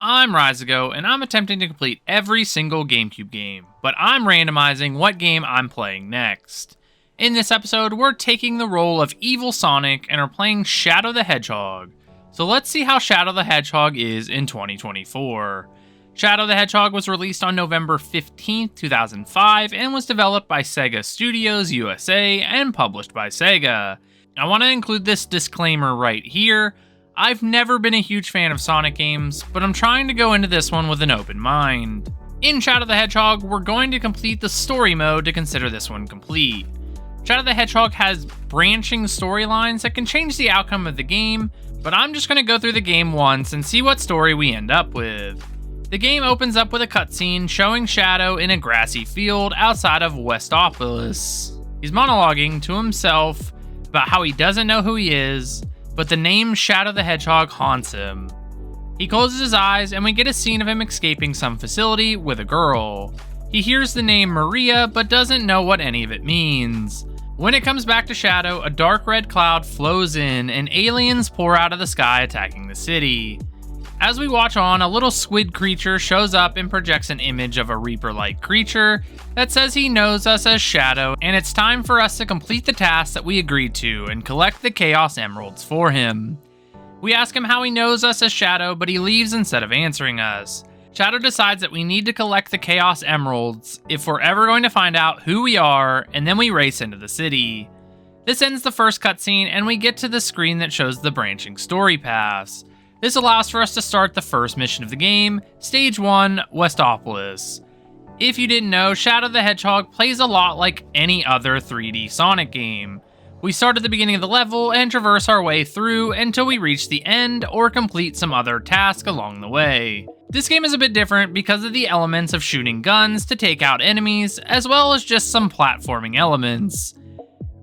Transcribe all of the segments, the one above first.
I'm Reisigo, and I'm attempting to complete every single GameCube game, but I'm randomizing what game I'm playing next. In this episode, we're taking the role of Evil Sonic and are playing Shadow the Hedgehog. So let's see how Shadow the Hedgehog is in 2024. Shadow the Hedgehog was released on November 15th, 2005, and was developed by Sega Studios USA and published by Sega. I want to include this disclaimer right here. I've never been a huge fan of Sonic games, but I'm trying to go into this one with an open mind. In Shadow the Hedgehog, we're going to complete the story mode to consider this one complete. Shadow the Hedgehog has branching storylines that can change the outcome of the game, but I'm just going to go through the game once and see what story we end up with. The game opens up with a cutscene showing Shadow in a grassy field outside of Westopolis. He's monologuing to himself about how he doesn't know who he is, but the name Shadow the Hedgehog haunts him. He closes his eyes and we get a scene of him escaping some facility with a girl. He hears the name Maria but doesn't know what any of it means. When it comes back to Shadow, a dark red cloud flows in and aliens pour out of the sky attacking the city. As we watch on, a little squid creature shows up and projects an image of a Reaper-like creature that says he knows us as Shadow, and it's time for us to complete the task that we agreed to and collect the Chaos Emeralds for him. We ask him how he knows us as Shadow, but he leaves instead of answering us. Shadow decides that we need to collect the Chaos Emeralds if we're ever going to find out who we are, and then we race into the city. This ends the first cutscene, and we get to the screen that shows the branching story paths. This allows for us to start the first mission of the game, Stage 1, Westopolis. If you didn't know, Shadow the Hedgehog plays a lot like any other 3D Sonic game. We start at the beginning of the level and traverse our way through until we reach the end or complete some other task along the way. This game is a bit different because of the elements of shooting guns to take out enemies, as well as just some platforming elements.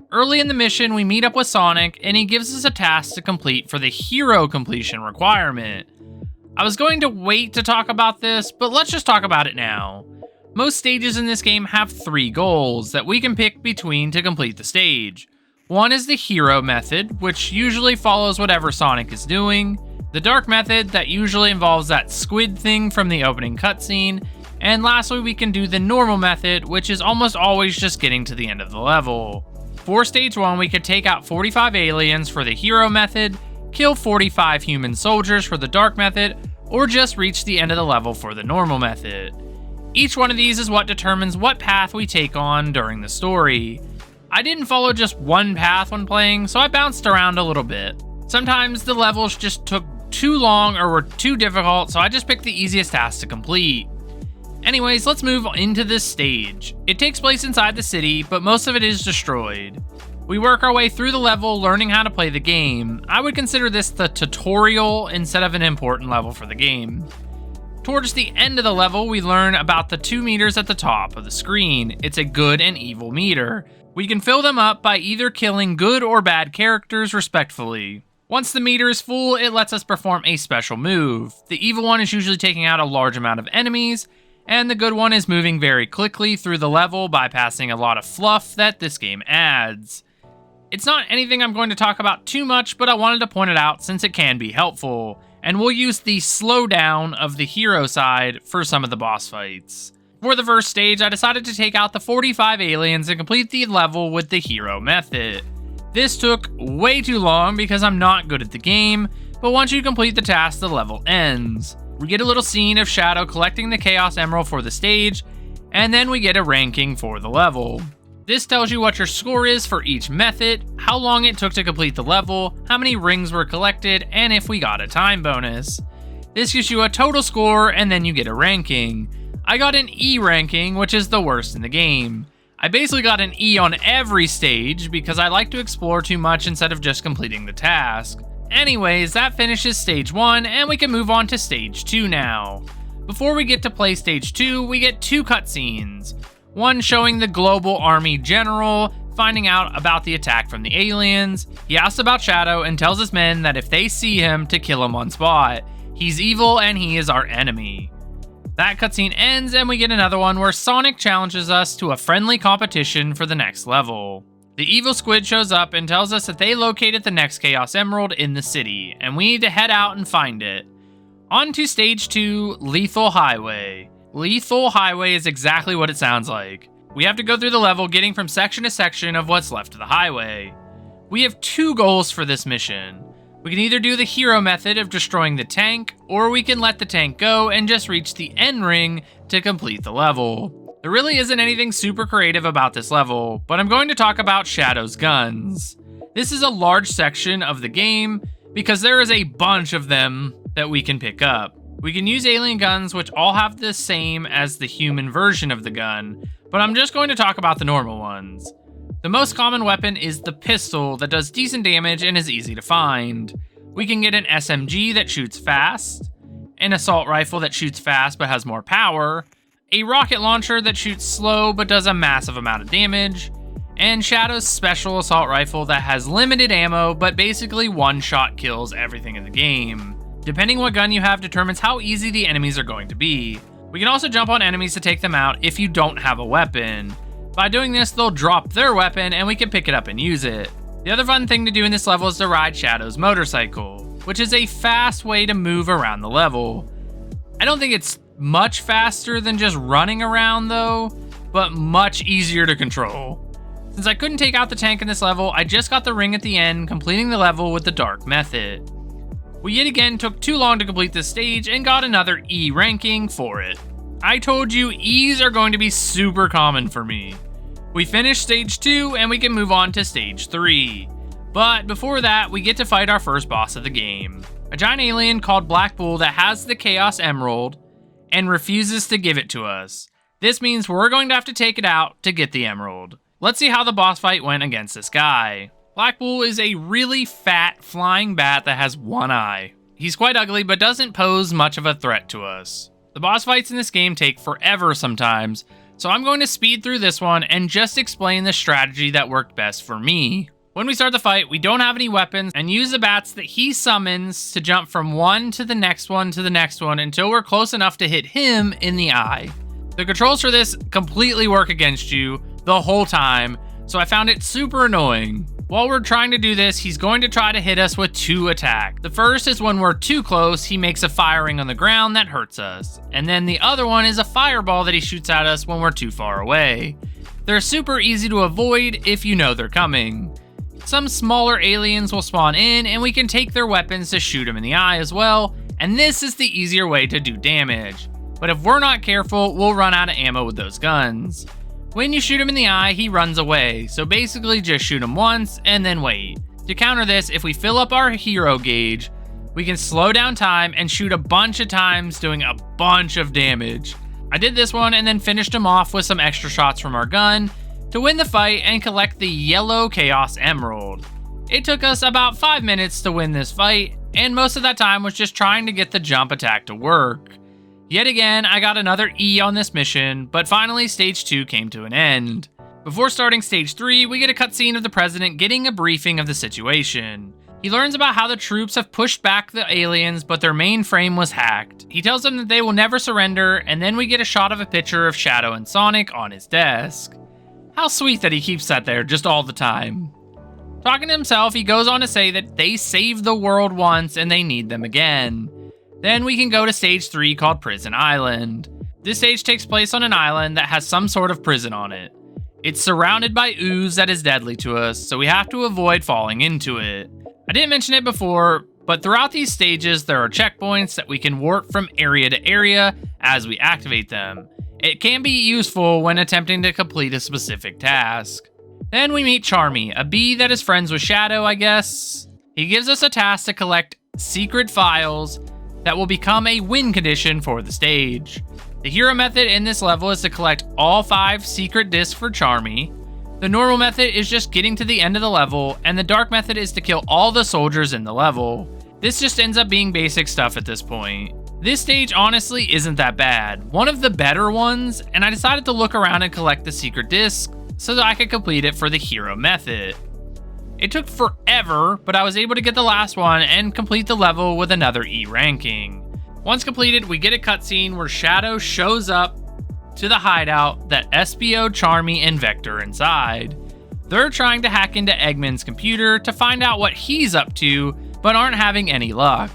Early in the mission, we meet up with Sonic, and he gives us a task to complete for the hero completion requirement. I was going to wait to talk about this, but let's just talk about it now. Most stages in this game have 3 goals that we can pick between to complete the stage. One is the hero method, which usually follows whatever Sonic is doing, the dark method that usually involves that squid thing from the opening cutscene, and lastly we can do the normal method, which is almost always just getting to the end of the level. For Stage 1, we could take out 45 aliens for the hero method, kill 45 human soldiers for the dark method, or just reach the end of the level for the normal method. Each one of these is what determines what path we take on during the story. I didn't follow just one path when playing, so I bounced around a little bit. Sometimes the levels just took too long or were too difficult, so I just picked the easiest task to complete. Anyways, let's move into this stage. It takes place inside the city, but most of it is destroyed. We work our way through the level learning how to play the game. I would consider this the tutorial instead of an important level for the game. Towards the end of the level, we learn about the 2 meters at the top of the screen. It's a good and evil meter. We can fill them up by either killing good or bad characters respectfully. Once the meter is full, it lets us perform a special move. The evil one is usually taking out a large amount of enemies, and the good one is moving very quickly through the level, bypassing a lot of fluff that this game adds. It's not anything I'm going to talk about too much, but I wanted to point it out since it can be helpful, and we'll use the slowdown of the hero side for some of the boss fights. For the first stage, I decided to take out the 45 aliens and complete the level with the hero method. This took way too long because I'm not good at the game, but once you complete the task, the level ends. We get a little scene of Shadow collecting the Chaos Emerald for the stage, and then we get a ranking for the level. This tells you what your score is for each method, how long it took to complete the level, how many rings were collected, and if we got a time bonus. This gives you a total score, and then you get a ranking. I got an E ranking, which is the worst in the game. I basically got an E on every stage because I like to explore too much instead of just completing the task. Anyways, that finishes Stage 1, and we can move on to Stage 2 now. Before we get to play Stage 2, we get 2 cutscenes. One showing the global army general finding out about the attack from the aliens. He asks about Shadow and tells his men that if they see him, to kill him on spot. He's evil and he is our enemy. That cutscene ends, and we get another one where Sonic challenges us to a friendly competition for the next level. The evil squid shows up and tells us that they located the next Chaos Emerald in the city, and we need to head out and find it. On to Stage 2, Lethal Highway. Lethal Highway is exactly what it sounds like. We have to go through the level getting from section to section of what's left of the highway. We have 2 goals for this mission. We can either do the hero method of destroying the tank, or we can let the tank go and just reach the end ring to complete the level. There really isn't anything super creative about this level, but I'm going to talk about Shadow's guns. This is a large section of the game because there is a bunch of them that we can pick up. We can use alien guns which all have the same as the human version of the gun, but I'm just going to talk about the normal ones. The most common weapon is the pistol that does decent damage and is easy to find. We can get an SMG that shoots fast, an assault rifle that shoots fast but has more power, a rocket launcher that shoots slow but does a massive amount of damage, and Shadow's special assault rifle that has limited ammo but basically one-shot kills everything in the game. Depending what gun you have determines how easy the enemies are going to be. We can also jump on enemies to take them out if you don't have a weapon. By doing this, they'll drop their weapon and we can pick it up and use it. The other fun thing to do in this level is to ride Shadow's motorcycle, which is a fast way to move around the level. I don't think it's much faster than just running around though, but much easier to control. Since I couldn't take out the tank in this level, I just got the ring at the end, completing the level with the dark method. We yet again took too long to complete this stage and got another E ranking for it. I told you E's are going to be super common for me. We finished stage 2 and we can move on to stage 3. But before that, we get to fight our first boss of the game. A giant alien called Black Bull that has the Chaos Emerald and refuses to give it to us. This means we're going to have to take it out to get the emerald. Let's see how the boss fight went against this guy. Black Bull is a really fat flying bat that has one eye. He's quite ugly but doesn't pose much of a threat to us. The boss fights in this game take forever sometimes, so I'm going to speed through this one and just explain the strategy that worked best for me. When we start the fight, we don't have any weapons and use the bats that he summons to jump from one to the next one to the next one until we're close enough to hit him in the eye. The controls for this completely work against you the whole time, so I found it super annoying. While we're trying to do this, he's going to try to hit us with 2 attacks. The first is when we're too close, he makes a firing on the ground that hurts us. And then the other one is a fireball that he shoots at us when we're too far away. They're super easy to avoid if you know they're coming. Some smaller aliens will spawn in and we can take their weapons to shoot them in the eye as well, and this is the easier way to do damage. But if we're not careful, we'll run out of ammo with those guns. When you shoot him in the eye, he runs away, so basically just shoot him once and then wait. To counter this, if we fill up our hero gauge, we can slow down time and shoot a bunch of times doing a bunch of damage. I did this one and then finished him off with some extra shots from our gun to win the fight and collect the yellow Chaos Emerald. It took us about 5 minutes to win this fight, and most of that time was just trying to get the jump attack to work. Yet again, I got another E on this mission, but finally stage 2 came to an end. Before starting stage 3, we get a cutscene of the president getting a briefing of the situation. He learns about how the troops have pushed back the aliens, but their mainframe was hacked. He tells them that they will never surrender, and then we get a shot of a picture of Shadow and Sonic on his desk. How sweet that he keeps that there just all the time. Talking to himself, he goes on to say that they saved the world once and they need them again. Then we can go to stage 3 called Prison Island. This stage takes place on an island that has some sort of prison on it. It's surrounded by ooze that is deadly to us, so we have to avoid falling into it. I didn't mention it before, but throughout these stages there are checkpoints that we can warp from area to area as we activate them. It can be useful when attempting to complete a specific task. Then we meet Charmy, a bee that is friends with Shadow, I guess. He gives us a task to collect secret files that will become a win condition for the stage. The hero method in this level is to collect all 5 secret discs for Charmy. The normal method is just getting to the end of the level, and the dark method is to kill all the soldiers in the level. This just ends up being basic stuff at this point. This stage honestly isn't that bad, one of the better ones, and I decided to look around and collect the secret disc so that I could complete it for the hero method. It took forever, but I was able to get the last one and complete the level with another E ranking. Once completed, we get a cutscene where Shadow shows up to the hideout that SBO, Charmy, and Vector inside. They're trying to hack into Eggman's computer to find out what he's up to, but aren't having any luck.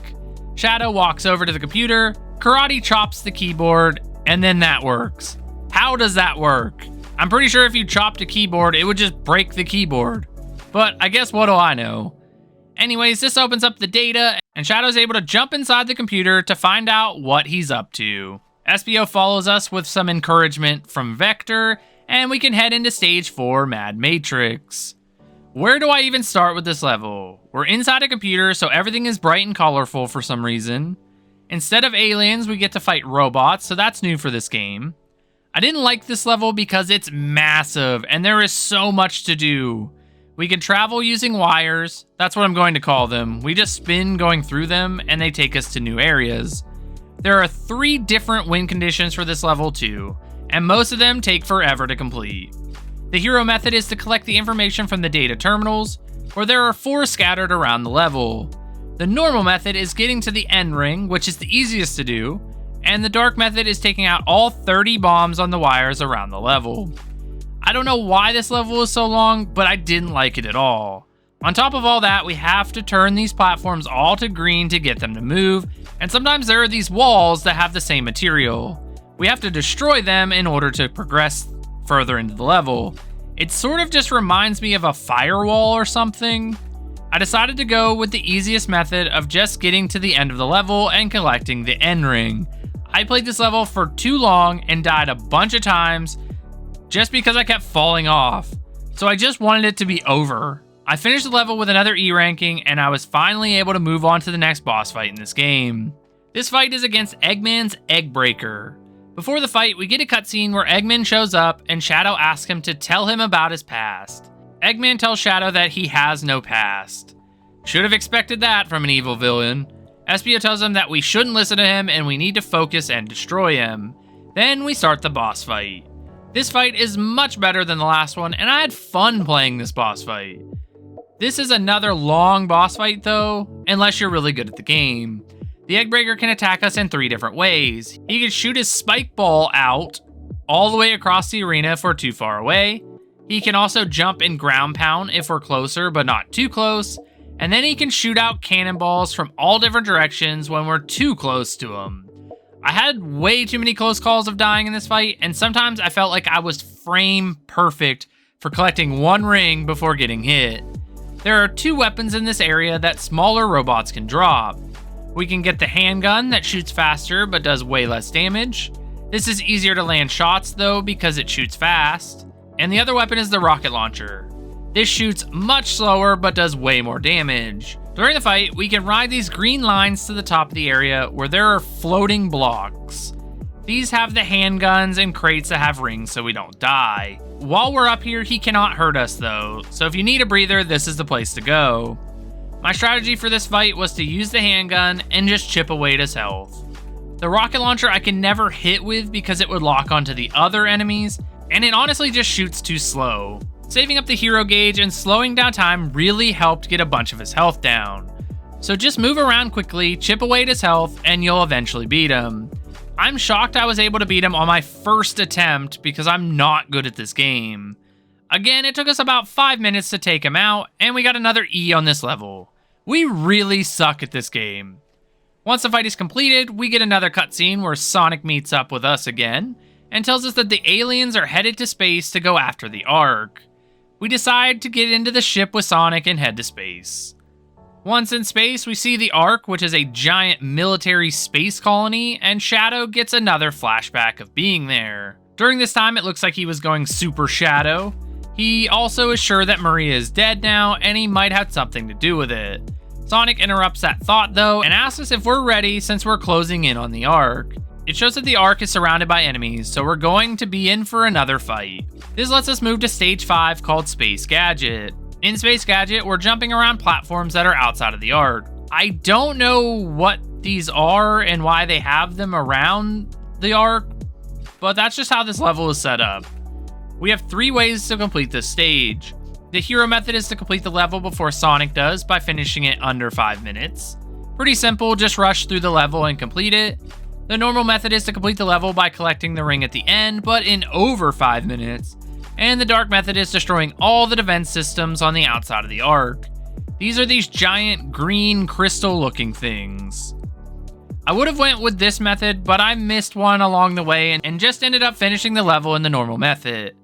Shadow walks over to the computer, karate chops the keyboard, and then that works. How does that work? I'm pretty sure if you chopped a keyboard, it would just break the keyboard. But I guess what do I know? Anyways, this opens up the data, and Shadow's able to jump inside the computer to find out what he's up to. SBO follows us with some encouragement from Vector, and we can head into stage 4, Mad Matrix. Where do I even start with this level? We're inside a computer, so everything is bright and colorful for some reason. Instead of aliens, we get to fight robots, so that's new for this game. I didn't like this level because it's massive, and there is so much to do. We can travel using wires, that's what I'm going to call them. We just spin going through them, and they take us to new areas. There are 3 different win conditions for this level too, and most of them take forever to complete. The hero method is to collect the information from the data terminals, where there are 4 scattered around the level. The normal method is getting to the end ring, which is the easiest to do, and the dark method is taking out all 30 bombs on the wires around the level. I don't know why this level is so long, but I didn't like it at all. On top of all that, we have to turn these platforms all to green to get them to move, and sometimes there are these walls that have the same material. We have to destroy them in order to progress further into the level. It sort of just reminds me of a firewall or something. I decided to go with the easiest method of just getting to the end of the level and collecting the end ring. I played this level for too long and died a bunch of times just because I kept falling off, so I just wanted it to be over. I finished the level with another E ranking, and I was finally able to move on to the next boss fight in this game. This fight is against Eggman's Egg Breaker. Before the fight, we get a cutscene where Eggman shows up and Shadow asks him to tell him about his past. Eggman tells Shadow that he has no past. Should have expected that from an evil villain. SBO tells him that we shouldn't listen to him and we need to focus and destroy him. Then we start the boss fight. This fight is much better than the last one, and I had fun playing this boss fight. This is another long boss fight though, unless you're really good at the game. The Egg Breaker can attack us in 3 different ways. He can shoot his spike ball out all the way across the arena if we're too far away. He can also jump and ground pound if we're closer but not too close. And then he can shoot out cannonballs from all different directions when we're too close to him. I had way too many close calls of dying in this fight, and sometimes I felt like I was frame perfect for collecting 1 ring before getting hit. There are 2 weapons in this area that smaller robots can drop. We can get the handgun that shoots faster but does way less damage. This is easier to land shots though because it shoots fast. And the other weapon is the rocket launcher. This shoots much slower but does way more damage. During the fight, we can ride these green lines to the top of the area where there are floating blocks. These have the handguns and crates that have rings so we don't die. While we're up here, he cannot hurt us though, so if you need a breather, this is the place to go. My strategy for this fight was to use the handgun and just chip away at his health. The rocket launcher I can never hit with because it would lock onto the other enemies, and it honestly just shoots too slow. Saving up the hero gauge and slowing down time really helped get a bunch of his health down. So just move around quickly, chip away at his health, and you'll eventually beat him. I'm shocked I was able to beat him on my first attempt because I'm not good at this game. Again, it took us about 5 minutes to take him out, and we got another E on this level. We really suck at this game. Once the fight is completed, we get another cutscene where Sonic meets up with us again, and tells us that the aliens are headed to space to go after the Ark. We decide to get into the ship with Sonic and head to space. Once in space, we see the Ark, which is a giant military space colony, and Shadow gets another flashback of being there. During this time, it looks like he was going Super Shadow. He also is sure that Maria is dead now, and he might have something to do with it. Sonic interrupts that thought though, and asks us if we're ready since we're closing in on the Ark. It shows that the Ark is surrounded by enemies, so we're going to be in for another fight. This lets us move to stage 5 called Space Gadget. In Space Gadget, we're jumping around platforms that are outside of the Ark. I don't know what these are and why they have them around the Ark, but that's just how this level is set up. We have 3 ways to complete this stage. The hero method is to complete the level before Sonic does by finishing it under 5 minutes. Pretty simple, just rush through the level and complete it. The normal method is to complete the level by collecting the ring at the end, but in over 5 minutes. And the dark method is destroying all the defense systems on the outside of the Ark. These are these giant green crystal looking things. I would have went with this method, but I missed one along the way and just ended up finishing the level in the normal method.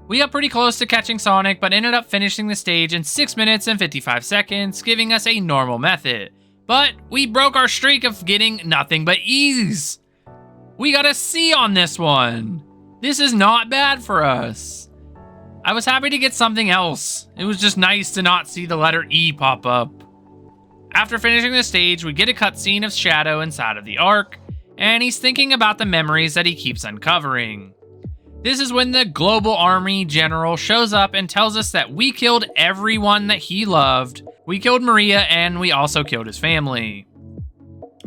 We got pretty close to catching Sonic, but ended up finishing the stage in 6 minutes and 55 seconds, giving us a normal method. But we broke our streak of getting nothing but E's. We got a C on this one. This is not bad for us. I was happy to get something else. It was just nice to not see the letter E pop up. After finishing the stage, we get a cutscene of Shadow inside of the Ark, and he's thinking about the memories that he keeps uncovering. This is when the Global Army General shows up and tells us that we killed everyone that he loved. We killed Maria, and we also killed his family.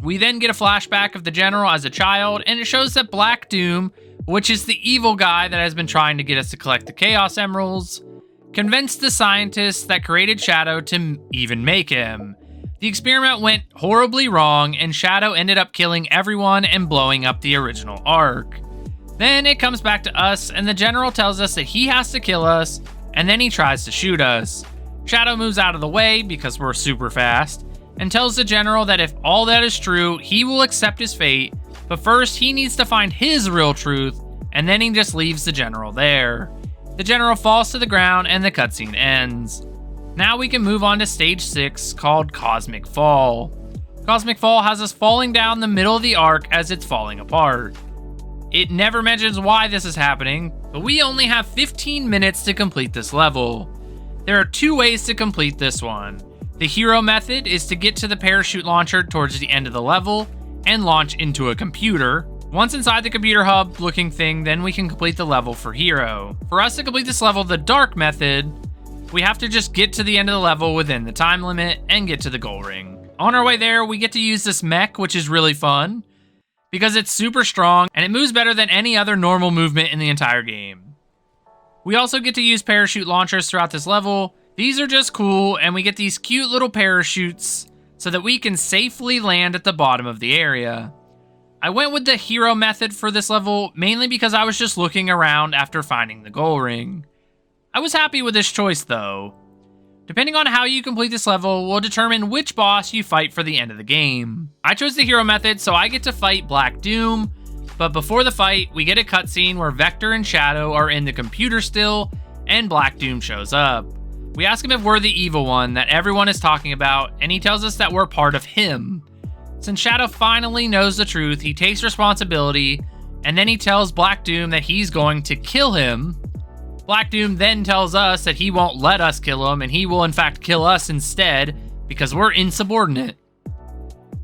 We then get a flashback of the General as a child, and it shows that Black Doom, which is the evil guy that has been trying to get us to collect the Chaos Emeralds, convinced the scientists that created Shadow to even make him. The experiment went horribly wrong, and Shadow ended up killing everyone and blowing up the original Ark. Then it comes back to us, and the General tells us that he has to kill us, and then he tries to shoot us. Shadow moves out of the way because we're super fast, and tells the General that if all that is true, he will accept his fate, but first he needs to find his real truth, and then he just leaves the General there. The General falls to the ground, and the cutscene ends. Now we can move on to stage 6, called Cosmic Fall. Cosmic Fall has us falling down the middle of the Ark as it's falling apart. It never mentions why this is happening, but we only have 15 minutes to complete this level. There are 2 ways to complete this one. The hero method is to get to the parachute launcher towards the end of the level and launch into a computer. Once inside the computer hub looking thing, then we can complete the level for hero. For us to complete this level the dark method, we have to just get to the end of the level within the time limit and get to the goal ring. On our way there, we get to use this mech, which is really fun, because it's super strong and it moves better than any other normal movement in the entire game. We also get to use parachute launchers throughout this level. These are just cool, and we get these cute little parachutes so that we can safely land at the bottom of the area. I went with the hero method for this level mainly because I was just looking around after finding the goal ring. I was happy with this choice though. Depending on how you complete this level will determine which boss you fight for the end of the game. I chose the hero method, so I get to fight Black Doom, but before the fight, we get a cutscene where Vector and Shadow are in the computer still, and Black Doom shows up. We ask him if we're the evil one that everyone is talking about, and he tells us that we're part of him. Since Shadow finally knows the truth, he takes responsibility, and then he tells Black Doom that he's going to kill him. Black Doom then tells us that he won't let us kill him, and he will in fact kill us instead, because we're insubordinate.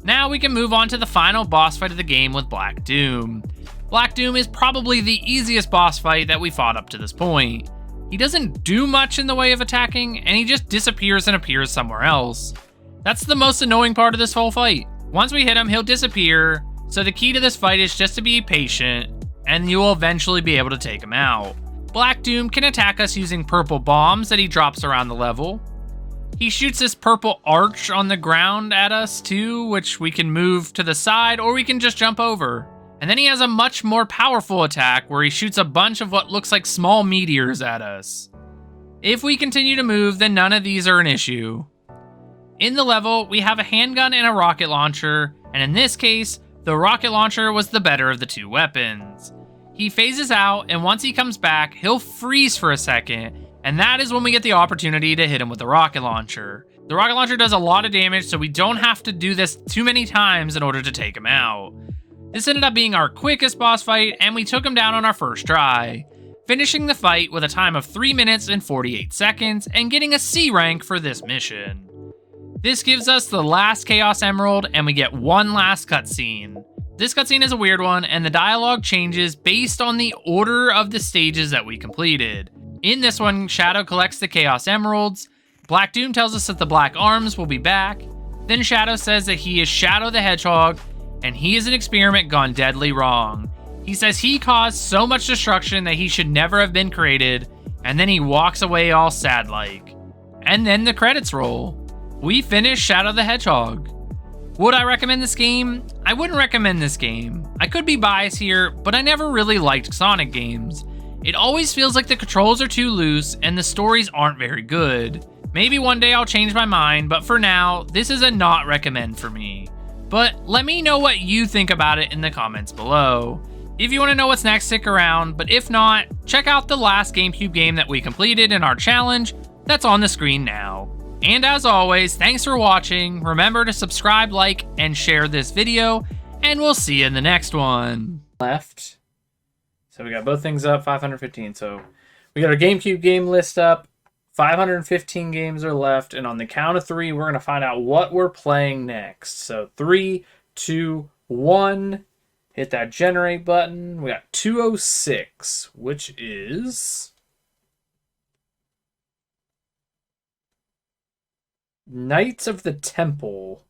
Now we can move on to the final boss fight of the game with Black Doom. Black Doom is probably the easiest boss fight that we fought up to this point. He doesn't do much in the way of attacking, and he just disappears and appears somewhere else. That's the most annoying part of this whole fight. Once we hit him, he'll disappear, so the key to this fight is just to be patient, and you will eventually be able to take him out. Black Doom can attack us using purple bombs that he drops around the level. He shoots this purple arch on the ground at us too, which we can move to the side or we can just jump over. And then he has a much more powerful attack where he shoots a bunch of what looks like small meteors at us. If we continue to move, then none of these are an issue. In the level, we have a handgun and a rocket launcher, and in this case, the rocket launcher was the better of the 2 weapons. He phases out, and once he comes back, he'll freeze for a second, and that is when we get the opportunity to hit him with the rocket launcher. The rocket launcher does a lot of damage, so we don't have to do this too many times in order to take him out. This ended up being our quickest boss fight, and we took him down on our first try, finishing the fight with a time of 3 minutes and 48 seconds, and getting a C rank for this mission. This gives us the last Chaos Emerald, and we get one last cutscene. This cutscene is a weird one, and the dialogue changes based on the order of the stages that we completed. In this one, Shadow collects the Chaos Emeralds, Black Doom tells us that the Black Arms will be back, then Shadow says that he is Shadow the Hedgehog, and he is an experiment gone deadly wrong. He says he caused so much destruction that he should never have been created, and then he walks away all sad-like. And then the credits roll. We finish Shadow the Hedgehog. Would I recommend this game? I wouldn't recommend this game. I could be biased here, but I never really liked Sonic games. It always feels like the controls are too loose and the stories aren't very good. Maybe one day I'll change my mind, but for now, this is a not recommend for me. But let me know what you think about it in the comments below. If you want to know what's next, stick around, but if not, check out the last GameCube game that we completed in our challenge that's on the screen now. And as always, thanks for watching. Remember to subscribe, like, and share this video, and we'll see you in the next one. Left. So we got both things up, 515. So we got our GameCube game list up, 515 games are left, and on the count of 3, we're going to find out what we're playing next. So 3, 2, 1... hit that generate button. We got 206, which is Knights of the Temple.